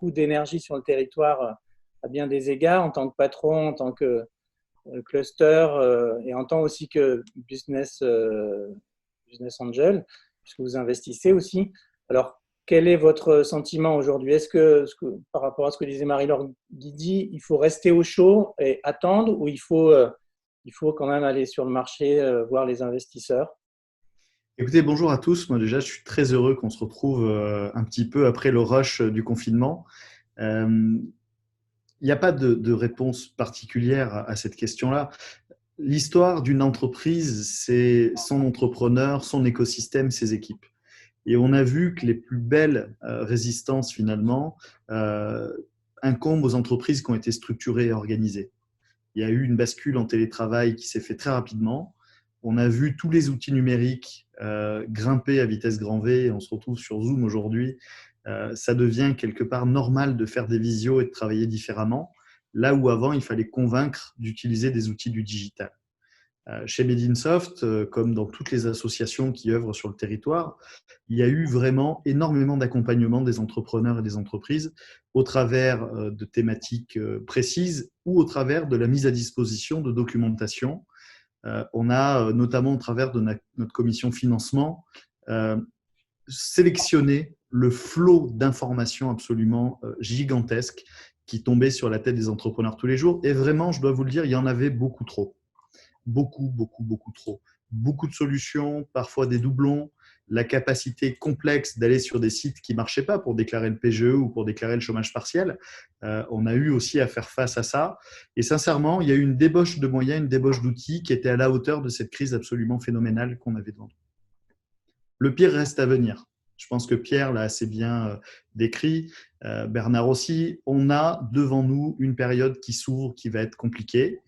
beaucoup d'énergie sur le territoire à bien des égards, en tant que patron, en tant que cluster et en tant aussi que business angel, puisque vous investissez aussi. Alors, quel est votre sentiment aujourd'hui? Est-ce que, par rapport à ce que disait Marie-Laure Guidi, il faut rester au chaud et attendre ou il faut quand même aller sur le marché, voir les investisseurs? Écoutez, bonjour à tous. Moi déjà, je suis très heureux qu'on se retrouve un petit peu après le rush du confinement. Euh, Il n'y a pas de réponse particulière à cette question-là. L'histoire d'une entreprise, c'est son entrepreneur, son écosystème, ses équipes. Et on a vu que les plus belles résistances, finalement, euh, incombent aux entreprises qui ont été structurées et organisées. Il y a eu une bascule en télétravail qui s'est fait très rapidement. On a vu tous les outils numériques grimper à vitesse grand V. On se retrouve sur Zoom aujourd'hui. Ça devient quelque part normal de faire des visios et de travailler différemment, là où avant, il fallait convaincre d'utiliser des outils du digital. Chez Medinsoft, comme dans toutes les associations qui œuvrent sur le territoire, il y a eu vraiment énormément d'accompagnement des entrepreneurs et des entreprises au travers de thématiques précises ou au travers de la mise à disposition de documentation. On a notamment au travers de notre commission financement sélectionné le flot d'informations absolument gigantesque qui tombait sur la tête des entrepreneurs tous les jours. Et vraiment, je dois vous le dire, il y en avait beaucoup trop. Beaucoup, beaucoup, beaucoup trop. Beaucoup de solutions, parfois des doublons, la capacité complexe d'aller sur des sites qui ne marchaient pas pour déclarer le PGE ou pour déclarer le chômage partiel. On a eu aussi à faire face à ça. Et sincèrement, il y a eu une débauche de moyens, une débauche d'outils qui était à la hauteur de cette crise absolument phénoménale qu'on avait devant nous. Le pire reste à venir. Je pense que Pierre l'a assez bien décrit, Bernard aussi. On a devant nous une période qui s'ouvre, qui va être compliquée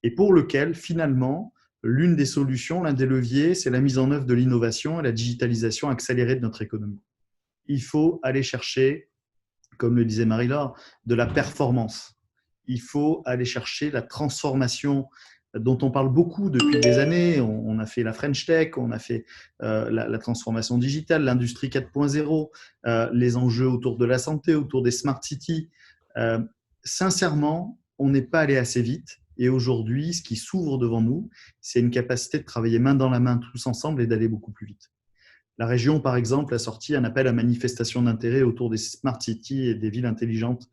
et pour lequel, finalement, l'une des solutions, l'un des leviers, c'est la mise en œuvre de l'innovation et la digitalisation accélérée de notre économie. Il faut aller chercher, comme le disait Marie-Laure, de la performance. Il faut aller chercher la transformation dont on parle beaucoup depuis des années. On a fait la French Tech, on a fait la transformation digitale, l'industrie 4.0, les enjeux autour de la santé, autour des smart cities. Sincèrement, on n'est pas allé assez vite. Et aujourd'hui, ce qui s'ouvre devant nous, c'est une capacité de travailler main dans la main tous ensemble et d'aller beaucoup plus vite. La région, par exemple, a sorti un appel à manifestation d'intérêt autour des smart cities et des villes intelligentes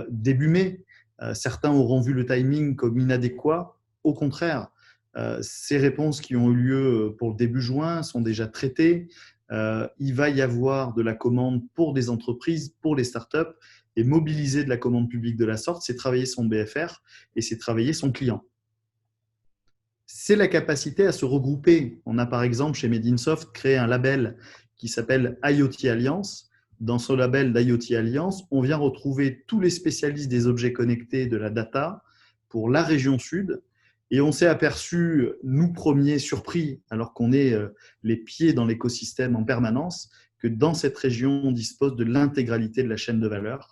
début mai. Certains auront vu le timing comme inadéquat. Au contraire, ces réponses qui ont eu lieu pour le début juin sont déjà traitées. Il va y avoir de la commande pour des entreprises, pour les startups, et mobiliser de la commande publique de la sorte, c'est travailler son BFR et c'est travailler son client. C'est la capacité à se regrouper. On a par exemple chez Medinsoft créé un label qui s'appelle IoT Alliance. Dans ce label d'IoT Alliance, on vient retrouver tous les spécialistes des objets connectés de la data pour la région sud. Et on s'est aperçu, nous premiers, surpris, alors qu'on est les pieds dans l'écosystème en permanence, que dans cette région, on dispose de l'intégralité de la chaîne de valeur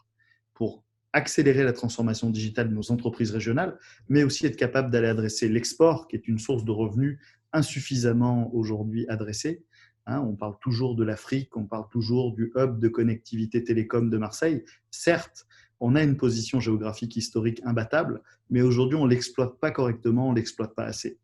pour accélérer la transformation digitale de nos entreprises régionales, mais aussi être capable d'aller adresser l'export, qui est une source de revenus insuffisamment aujourd'hui adressée. On parle toujours de l'Afrique, on parle toujours du hub de connectivité télécom de Marseille. Certes, on a une position géographique historique imbattable, mais aujourd'hui, on ne l'exploite pas correctement, on ne l'exploite pas assez.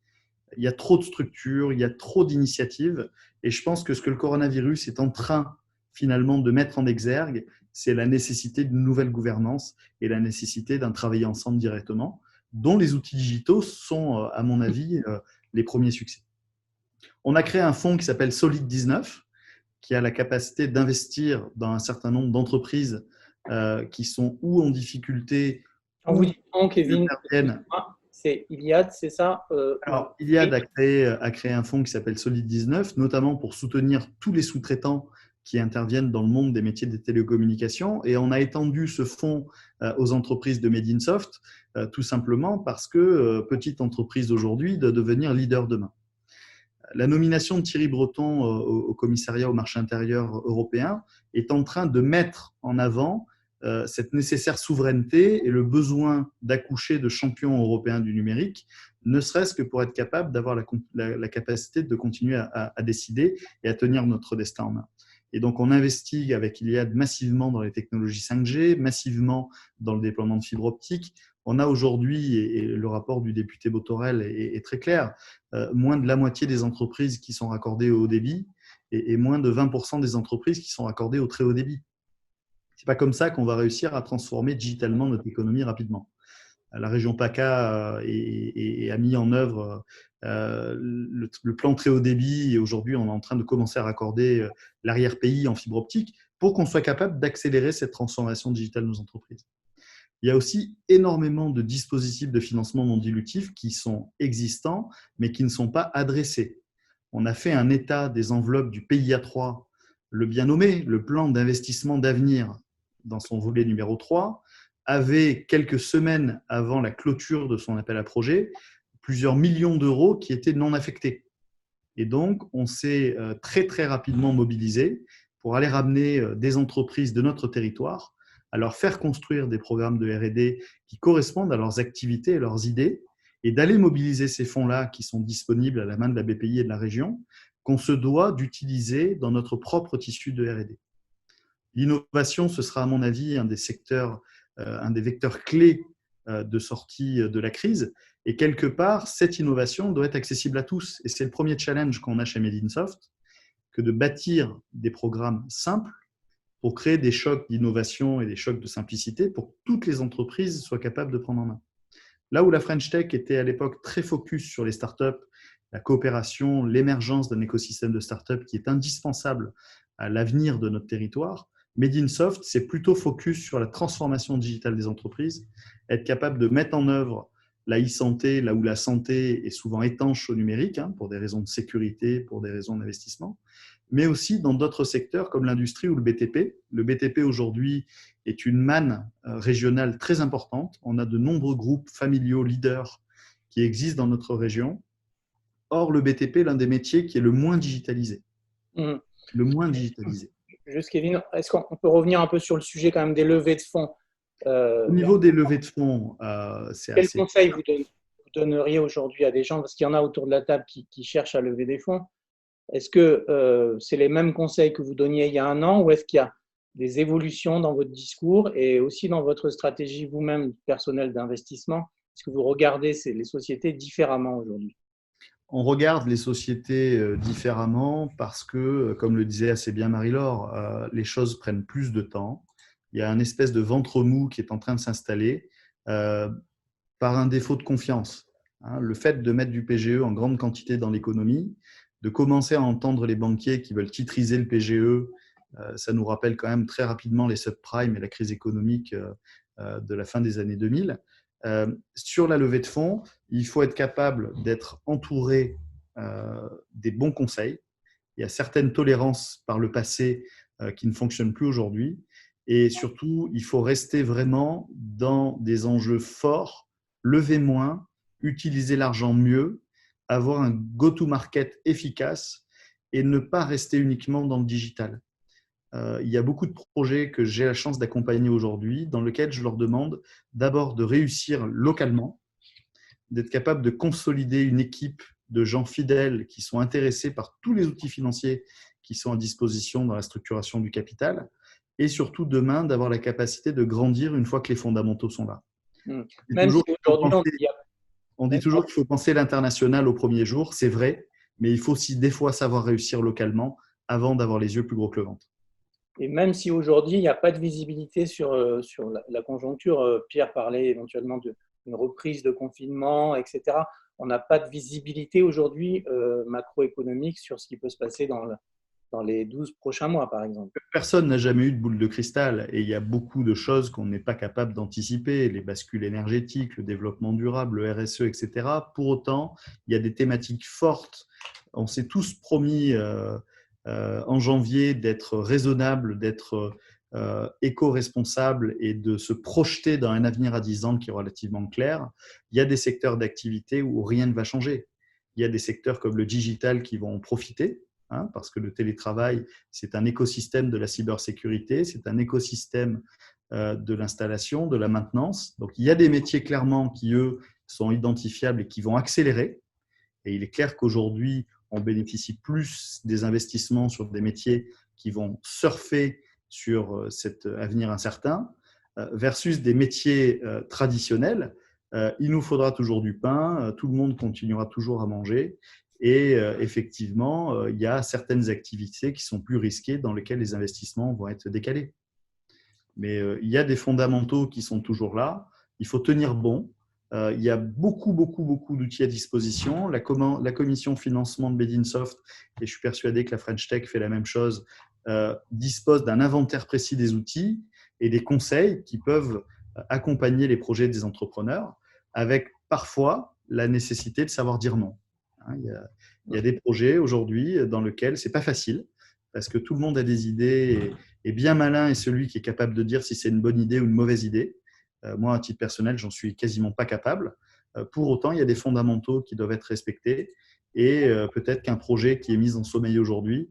Il y a trop de structures, il y a trop d'initiatives, et je pense que ce que le coronavirus est en train finalement de mettre en exergue, c'est la nécessité d'une nouvelle gouvernance et la nécessité d'un travail ensemble directement, dont les outils digitaux sont, à mon avis, les premiers succès. On a créé un fonds qui s'appelle Solid 19, qui a la capacité d'investir dans un certain nombre d'entreprises qui sont ou en difficulté Quand vous ou dites on, qui Kevin, interviennent. c'est Iliad, c'est ça Alors, Iliad a créé un fonds qui s'appelle Solid 19, notamment pour soutenir tous les sous-traitants qui interviennent dans le monde des métiers des télécommunications. Et on a étendu ce fonds aux entreprises de Medinsoft, tout simplement parce que petite entreprise aujourd'hui, de devenir leader demain. La nomination de Thierry Breton au commissariat au marché intérieur européen est en train de mettre en avant cette nécessaire souveraineté et le besoin d'accoucher de champions européens du numérique, ne serait-ce que pour être capable d'avoir la capacité de continuer à décider et à tenir notre destin en main. Et donc, on investit avec Iliad massivement dans les technologies 5G, massivement dans le déploiement de fibre optique. On a aujourd'hui, et le rapport du député Botorel est très clair, moins de la moitié des entreprises qui sont raccordées au haut débit et moins de 20% des entreprises qui sont raccordées au très haut débit. Ce n'est pas comme ça qu'on va réussir à transformer digitalement notre économie rapidement. La région PACA a mis en œuvre le plan très haut débit et aujourd'hui, on est en train de commencer à raccorder l'arrière-pays en fibre optique pour qu'on soit capable d'accélérer cette transformation digitale de nos entreprises. Il y a aussi énormément de dispositifs de financement non dilutifs qui sont existants, mais qui ne sont pas adressés. On a fait un état des enveloppes du PIA3, le bien nommé, le plan d'investissement d'avenir, dans son volet numéro 3, avait quelques semaines avant la clôture de son appel à projet, plusieurs millions d'euros qui étaient non affectés. Et donc, on s'est très, très rapidement mobilisé pour aller ramener des entreprises de notre territoire, à leur faire construire des programmes de R&D qui correspondent à leurs activités et leurs idées, et d'aller mobiliser ces fonds-là qui sont disponibles à la main de la BPI et de la région, qu'on se doit d'utiliser dans notre propre tissu de R&D. L'innovation, ce sera à mon avis un des secteurs, un des vecteurs clés de sortie de la crise. Et quelque part, cette innovation doit être accessible à tous. Et c'est le premier challenge qu'on a chez Medinsoft, que de bâtir des programmes simples pour créer des chocs d'innovation et des chocs de simplicité pour que toutes les entreprises soient capables de prendre en main. Là où la French Tech était à l'époque très focus sur les startups, la coopération, l'émergence d'un écosystème de startups qui est indispensable à l'avenir de notre territoire, Medinsoft, c'est plutôt focus sur la transformation digitale des entreprises, être capable de mettre en œuvre la e-santé, là où la santé est souvent étanche au numérique, pour des raisons de sécurité, pour des raisons d'investissement, mais aussi dans d'autres secteurs comme l'industrie ou le BTP. Le BTP aujourd'hui est une manne régionale très importante. On a de nombreux groupes familiaux leaders qui existent dans notre région. Or, le BTP est l'un des métiers qui est le moins digitalisé. Le moins digitalisé. Juste, Kevin, est-ce qu'on peut revenir un peu sur le sujet quand même des levées de fonds? Au niveau des levées de fonds, c'est quel assez… conseil vous donneriez aujourd'hui à des gens, parce qu'il y en a autour de la table qui cherchent à lever des fonds? Est-ce que c'est les mêmes conseils que vous donniez il y a un an, ou est-ce qu'il y a des évolutions dans votre discours et aussi dans votre stratégie vous-même personnelle d'investissement? Est-ce que vous regardez les sociétés différemment aujourd'hui? On regarde les sociétés différemment parce que, comme le disait assez bien Marie-Laure, les choses prennent plus de temps. Il y a une espèce de ventre mou qui est en train de s'installer par un défaut de confiance. Le fait de mettre du PGE en grande quantité dans l'économie, de commencer à entendre les banquiers qui veulent titriser le PGE, ça nous rappelle quand même très rapidement les subprimes et la crise économique de la fin des années 2000. Sur la levée de fonds, il faut être capable d'être entouré des bons conseils. Il y a certaines tolérances par le passé qui ne fonctionnent plus aujourd'hui. Et surtout, il faut rester vraiment dans des enjeux forts, lever moins, utiliser l'argent mieux, avoir un go-to-market efficace et ne pas rester uniquement dans le digital. Il y a beaucoup de projets que j'ai la chance d'accompagner aujourd'hui dans lesquels je leur demande d'abord de réussir localement, d'être capable de consolider une équipe de gens fidèles qui sont intéressés par tous les outils financiers qui sont à disposition dans la structuration du capital et surtout demain d'avoir la capacité de grandir une fois que les fondamentaux sont là. Même si aujourd'hui on dit toujours qu'il faut penser l'international au premier jour, c'est vrai, mais il faut aussi des fois savoir réussir localement avant d'avoir les yeux plus gros que le ventre. Et même si aujourd'hui, il n'y a pas de visibilité sur la conjoncture, Pierre parlait éventuellement d'une reprise de confinement, etc. On n'a pas de visibilité aujourd'hui macroéconomique sur ce qui peut se passer dans les 12 prochains mois, par exemple. Personne n'a jamais eu de boule de cristal et il y a beaucoup de choses qu'on n'est pas capable d'anticiper, les bascules énergétiques, le développement durable, le RSE, etc. Pour autant, il y a des thématiques fortes. On s'est tous promis en janvier d'être raisonnable, d'être éco-responsable et de se projeter dans un avenir à 10 ans qui est relativement clair. Il y a des secteurs d'activité où rien ne va changer. Il y a des secteurs comme le digital qui vont en profiter, parce que le télétravail, c'est un écosystème de la cybersécurité, c'est un écosystème de l'installation, de la maintenance. Donc, il y a des métiers clairement qui, eux, sont identifiables et qui vont accélérer. Et il est clair qu'aujourd'hui, on bénéficie plus des investissements sur des métiers qui vont surfer sur cet avenir incertain, versus des métiers traditionnels. Il nous faudra toujours du pain, tout le monde continuera toujours à manger, et effectivement, il y a certaines activités qui sont plus risquées dans lesquelles les investissements vont être décalés. Mais il y a des fondamentaux qui sont toujours là. Il faut tenir bon. Il y a beaucoup d'outils à disposition. La commission financement de Bedinsoft, et je suis persuadé que la French Tech fait la même chose, dispose d'un inventaire précis des outils et des conseils qui peuvent accompagner les projets des entrepreneurs, avec parfois la nécessité de savoir dire non. Il y a des projets aujourd'hui dans lesquels ce n'est pas facile, parce que tout le monde a des idées, et bien malin est celui qui est capable de dire si c'est une bonne idée ou une mauvaise idée. Moi, à titre personnel, j'en suis quasiment pas capable. Pour autant, il y a des fondamentaux qui doivent être respectés, et peut-être qu'un projet qui est mis en sommeil aujourd'hui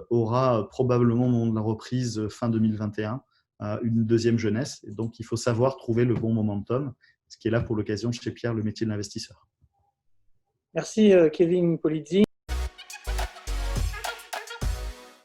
aura probablement au moment de la reprise fin 2021 une deuxième jeunesse. Et donc, il faut savoir trouver le bon momentum, ce qui est là pour l'occasion chez Pierre, le métier de l'investisseur. Merci Kevin Polizzi.